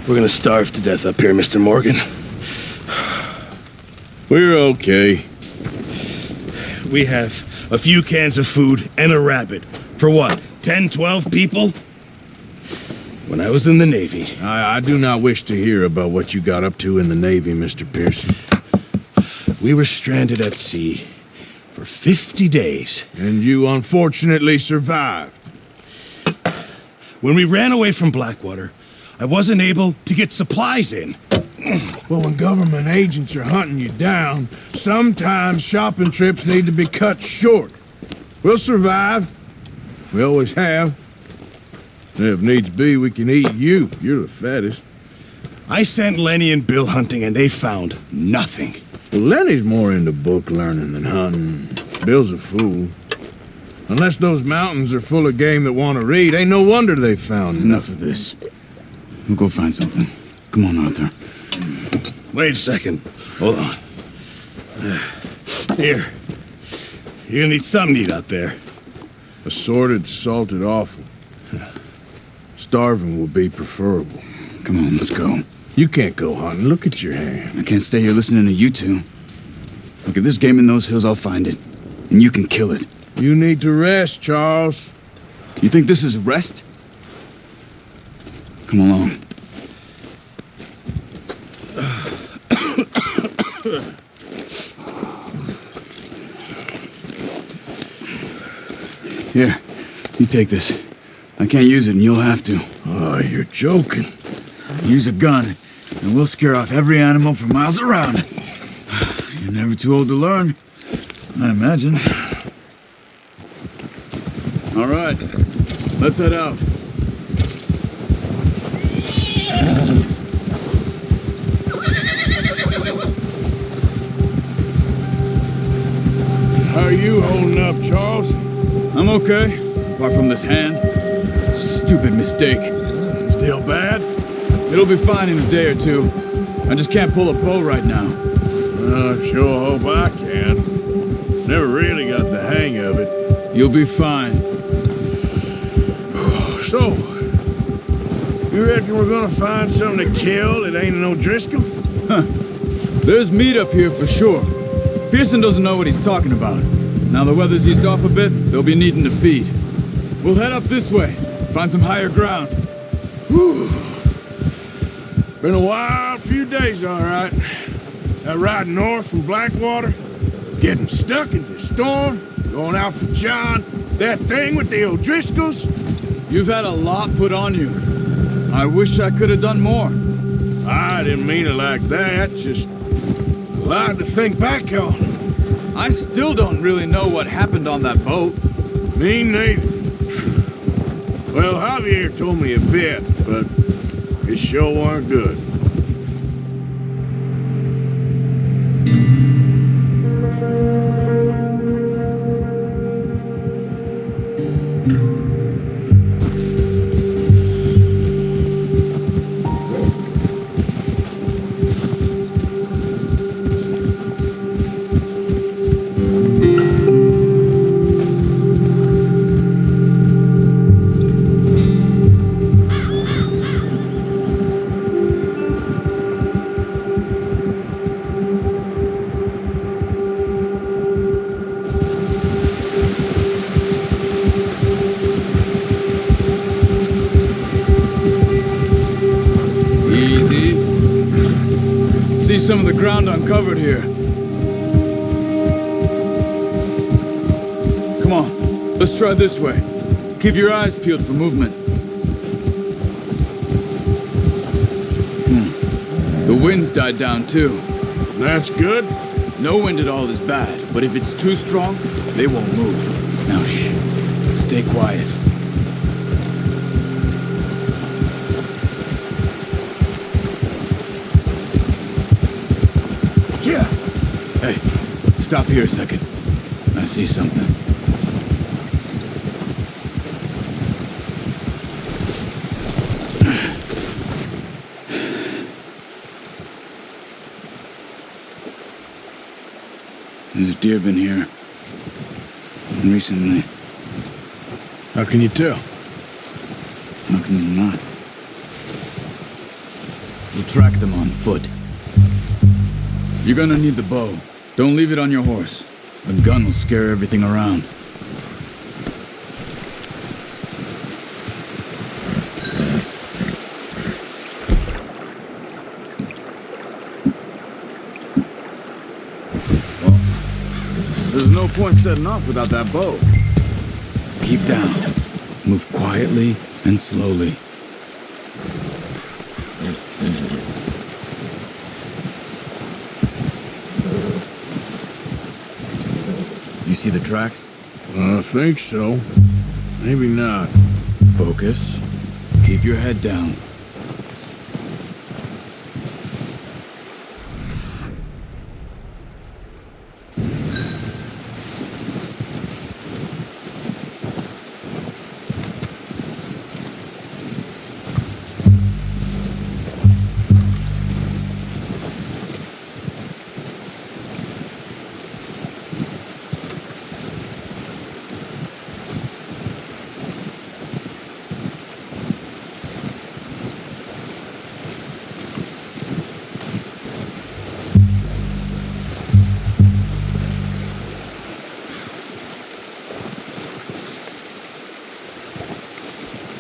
We're gonna starve to death up here, Mr. Morgan. We're okay. We have a few cans of food and a rabbit. For what, 10, 12 people? When I was in the Navy... I do not wish to hear about what you got up to in the Navy, Mr. Pearson. We were stranded at sea for 50 days. And you unfortunately survived. When we ran away from Blackwater, I wasn't able to get supplies in. Well, when government agents are hunting you down, sometimes shopping trips need to be cut short. We'll survive. We always have. If needs be, we can eat you. You're the fattest. I sent Lenny and Bill hunting, and they found nothing. Well, Lenny's more into book learning than hunting. Bill's a fool. Unless those mountains are full of game that want to read, ain't no wonder they found Enough of this. We'll go find something. Come on, Arthur. Wait a second. Hold on. Here. You're gonna need something to eat out there. Assorted, salted offal. Starving would be preferable. Come on, let's go. You can't go hunting. Look at your hand. I can't stay here listening to you two. Look, if there's game in those hills, I'll find it. And you can kill it. You need to rest, Charles. You think this is rest? Come along. Here, you take this. I can't use it, and you'll have to. Oh, you're joking. Use a gun, and we'll scare off every animal for miles around. You're never too old to learn, I imagine. All right, let's head out. How are you holding up, Charles? I'm okay, apart from this hand. Stupid mistake. Still bad? It'll be fine in a day or two. I just can't pull a bow right now. I sure hope I can. Never really got the hang of it. You'll be fine. So, you reckon we're gonna find something to kill that ain't no Driscoll? Huh. There's meat up here for sure. Pearson doesn't know what he's talking about. Now the weather's eased off a bit, they'll be needing to feed. We'll head up this way, find some higher ground. Whew. Been a wild few days, all right. That ride north from Blackwater, getting stuck in the storm, going out for John, that thing with the O'Driscolls. You've had a lot put on you. I wish I could have done more. I didn't mean it like that, just a lot to think back on. I still don't really know what happened on that boat. Me neither. Well, Javier told me a bit, but it sure weren't good. Some of the ground uncovered here. Come on, let's try this way. Keep your eyes peeled for movement. The wind's died down too. That's good. No wind at all is bad, but if it's too strong, they won't move. Now shh, stay quiet. Hey, stop here a second. I see something. There's deer been here. Recently. How can you tell? How can you not? We'll track them on foot. You're gonna need the bow. Don't leave it on your horse. A gun will scare everything around. Well, there's no point setting off without that bow. Keep down. Move quietly and slowly. You see the tracks? I think so. Maybe not. Focus. Keep your head down.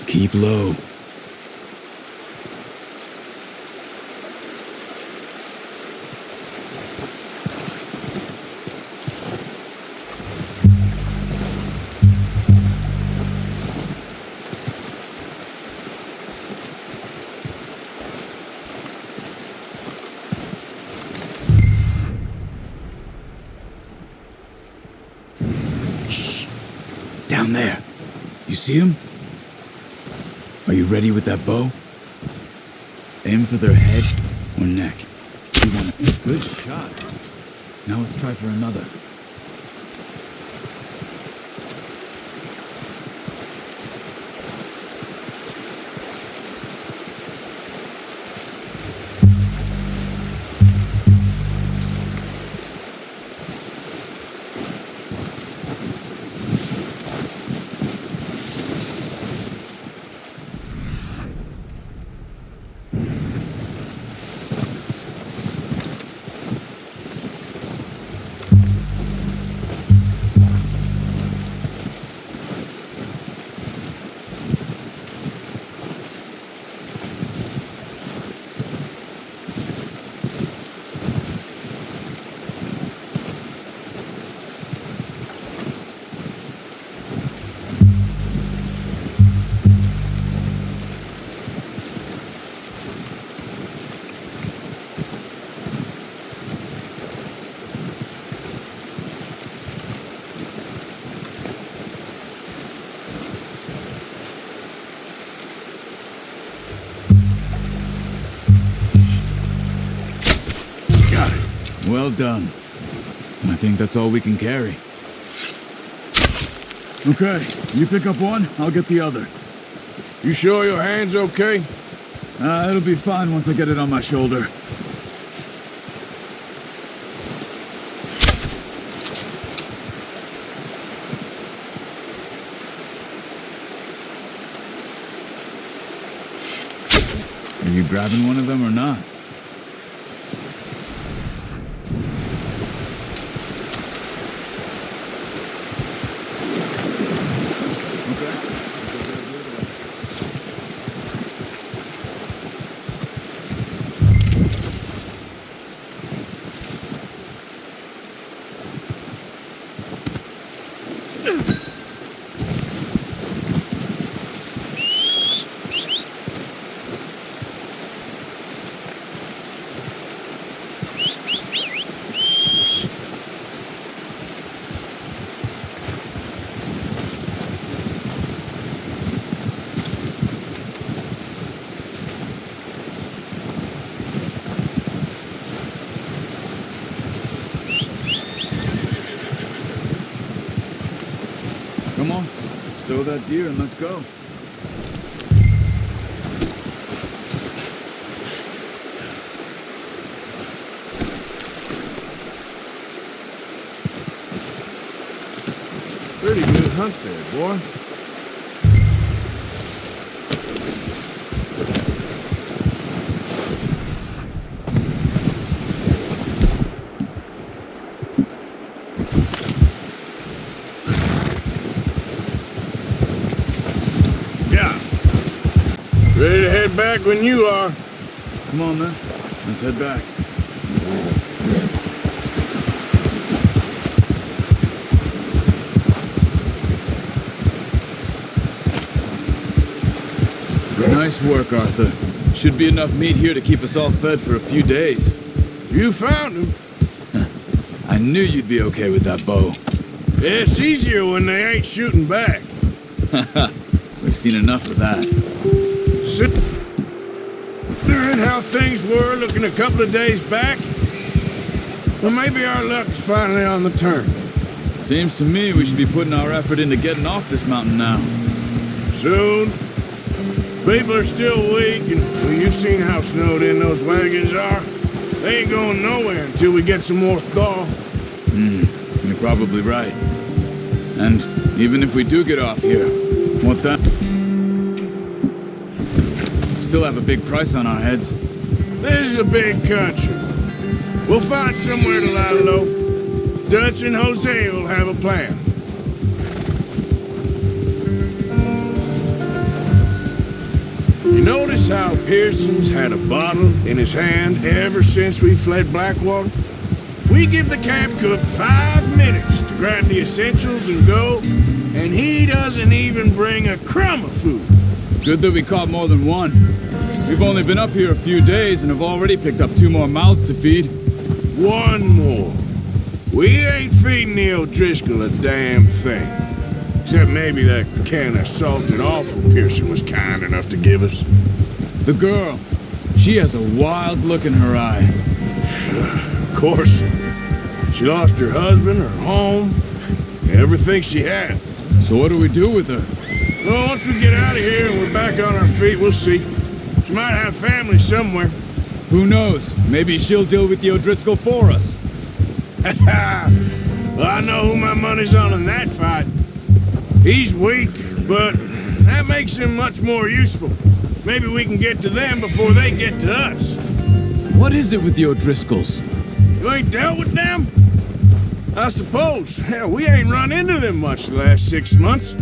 Keep low. Shh. Down there. You see him? Are you ready with that bow? Aim for their head or neck. You want a good shot. Now let's try for another. Well done. I think that's all we can carry. Okay, you pick up one, I'll get the other. You sure your hand's okay? It'll be fine once I get it on my shoulder. Are you grabbing one of them or not? Come on, stow that deer and let's go. Pretty good hunt there, boy. Ready to head back when you are. Come on, then. Let's head back. Nice work, Arthur. Should be enough meat here to keep us all fed for a few days. You found him. I knew you'd be okay with that bow. It's easier when they ain't shooting back. We've seen enough of that. Sit wondering how things were looking a couple of days back. Well, maybe our luck's finally on the turn. Seems to me we should be putting our effort into getting off this mountain now. Soon. People are still weak, and well, you've seen how snowed in those wagons are. They ain't going nowhere until we get some more thaw. You're probably right. And even if we do get off here, what then? Still have a big price on our heads. This is a big country. We'll find somewhere to lie low. Dutch and Jose will have a plan. You notice how Pearson's had a bottle in his hand ever since we fled Blackwater? We give the camp cook 5 minutes to grab the essentials and go, and he doesn't even bring a crumb of food. Good that we caught more than one. We've only been up here a few days and have already picked up 2 more mouths to feed. 1 more. We ain't feeding the O'Driscoll a damn thing. Except maybe that can of salted offal Pearson was kind enough to give us. The girl, she has a wild look in her eye. Of course. She lost her husband, her home, everything she had. So what do we do with her? Well, once we get out of here and we're back on our feet, we'll see. She might have family somewhere. Who knows? Maybe she'll deal with the O'Driscoll for us. Well, I know who my money's on in that fight. He's weak, but that makes him much more useful. Maybe we can get to them before they get to us. What is it with the O'Driscolls? You ain't dealt with them? I suppose. Hell, we ain't run into them much the last 6 months.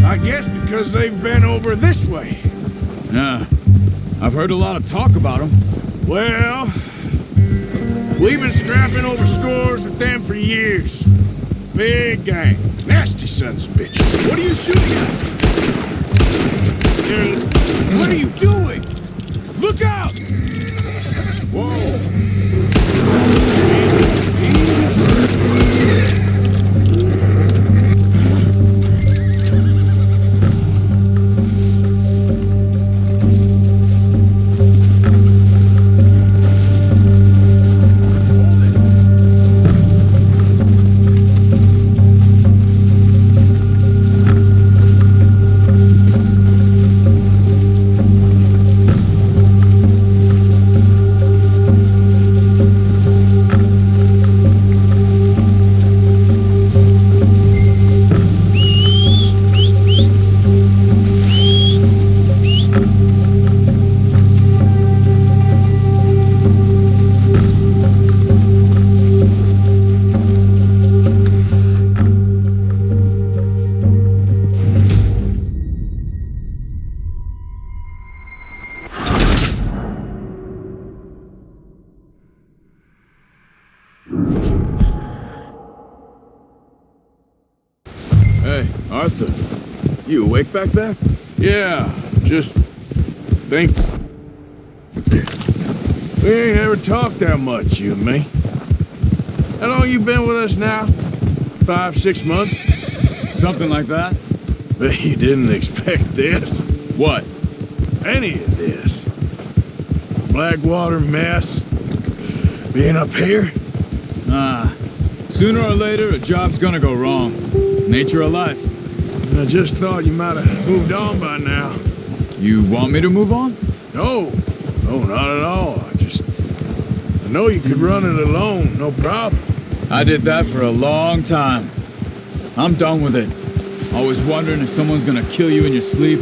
I guess because they've been over this way. Yeah, I've heard a lot of talk about them. Well, we've been scrapping over scores with them for years. Big gang. Nasty sons of bitches. What are you shooting at? What are you doing? Look out! Whoa! Hey, Arthur. You awake back there? Yeah, just think. We ain't ever talked that much, you and me. How long you been with us now? 5, 6 months? Something like that? But you didn't expect this. What? Any of this. Blackwater mess. Being up here? Sooner or later, a job's gonna go wrong. Nature of life. I just thought you might have moved on by now. You want me to move on? No. No, not at all. I know you could run it alone, no problem. I did that for a long time. I'm done with it. Always wondering if someone's gonna kill you in your sleep.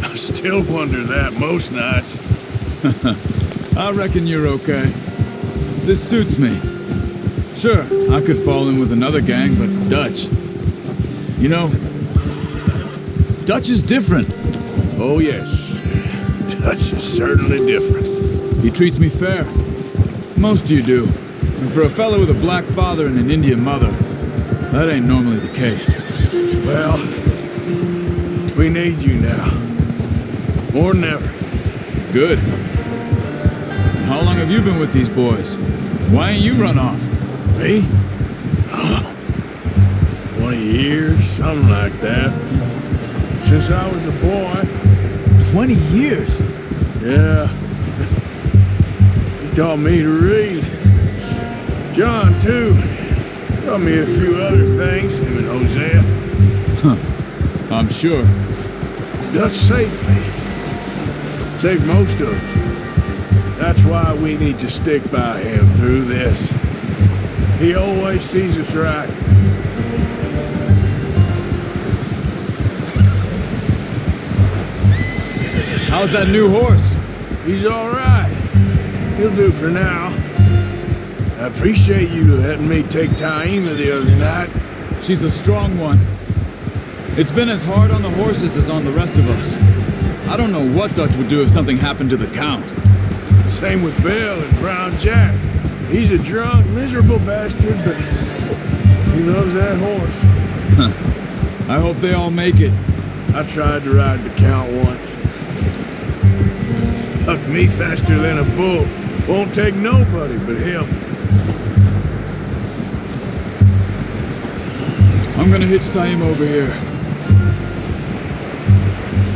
I still wonder that most nights. I reckon you're okay. This suits me. Sure, I could fall in with another gang, but Dutch. You know, Dutch is different. Oh, yes. Dutch is certainly different. He treats me fair. Most of you do. And for a fellow with a black father and an Indian mother, that ain't normally the case. Well, we need you now. More than ever. Good. And how long have you been with these boys? Why ain't you run off? Me? 20 years, something like that. Since I was a boy. 20 years? Yeah. He taught me to read. John, too. Taught me a few other things, him and Hosea. Huh. I'm sure. Dutch saved me. Saved most of us. That's why we need to stick by him through this. He always sees us right. How's that new horse? He's all right. He'll do for now. I appreciate you letting me take Taima the other night. She's a strong one. It's been as hard on the horses as on the rest of us. I don't know what Dutch would do if something happened to the Count. Same with Bill and Brown Jack. He's a drunk, miserable bastard, but he loves that horse. Huh. I hope they all make it. I tried to ride the Count once. Hucked me faster than a bull. Won't take nobody but him. I'm gonna hitch Taima over here.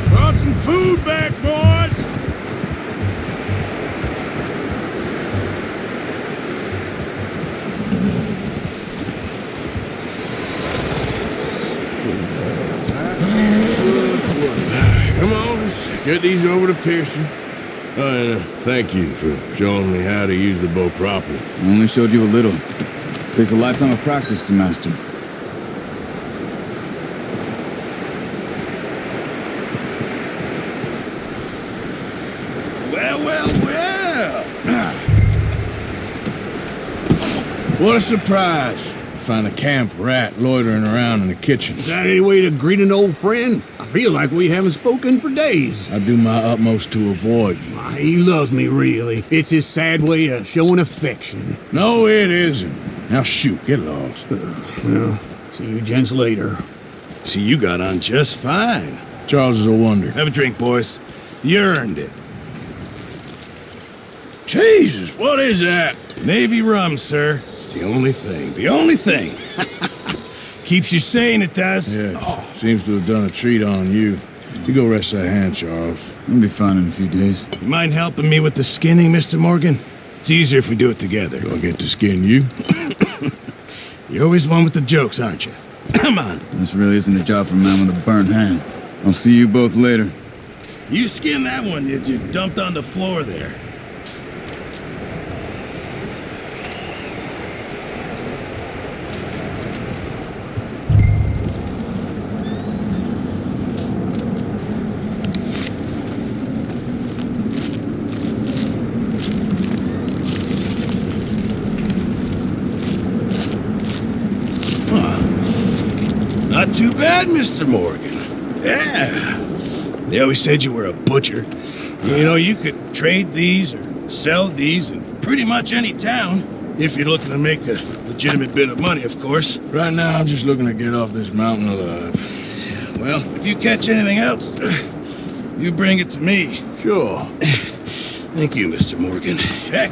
Brought some food back, boys! Come on, let's get these over to Pearson. And thank you for showing me how to use the bow properly. I only showed you a little. Takes a lifetime of practice to master. Well. What a surprise. Find a camp rat loitering around in the kitchen. Is that any way to greet an old friend? I feel like we haven't spoken for days. I do my utmost to avoid you. Why, he loves me, really. It's his sad way of showing affection. No, it isn't. Now shoot, get lost. Well, see you gents later. See, you got on just fine. Charles is a wonder. Have a drink, boys. You earned it. Jesus, what is that? Navy rum, sir. It's the only thing. The only thing. Keeps you sane, it does. Yeah, seems to have done a treat on you. You go rest that hand, Charles. I'll be fine in a few days. You mind helping me with the skinning, Mr. Morgan? It's easier if we do it together. Do I get to skin you? You're always one with the jokes, aren't you? Come on. This really isn't a job for a man with a burnt hand. I'll see you both later. You skin that one you dumped on the floor there. Not too bad, Mr. Morgan. Yeah. They always said you were a butcher. You know, you could trade these or sell these in pretty much any town, if you're looking to make a legitimate bit of money, of course. Right now, I'm just looking to get off this mountain alive. Well, if you catch anything else, you bring it to me. Sure. Thank you, Mr. Morgan. Heck,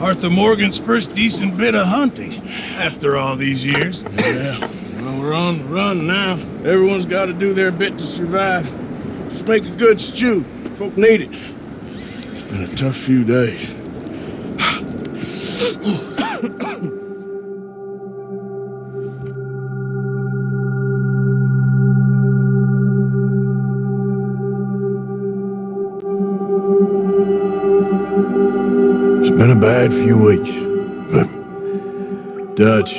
Arthur Morgan's first decent bit of hunting after all these years. Yeah. Well, we're on the run now. Everyone's got to do their bit to survive. Just make a good stew. Folk need it. It's been a tough few days. It's been a bad few weeks, but Dutch,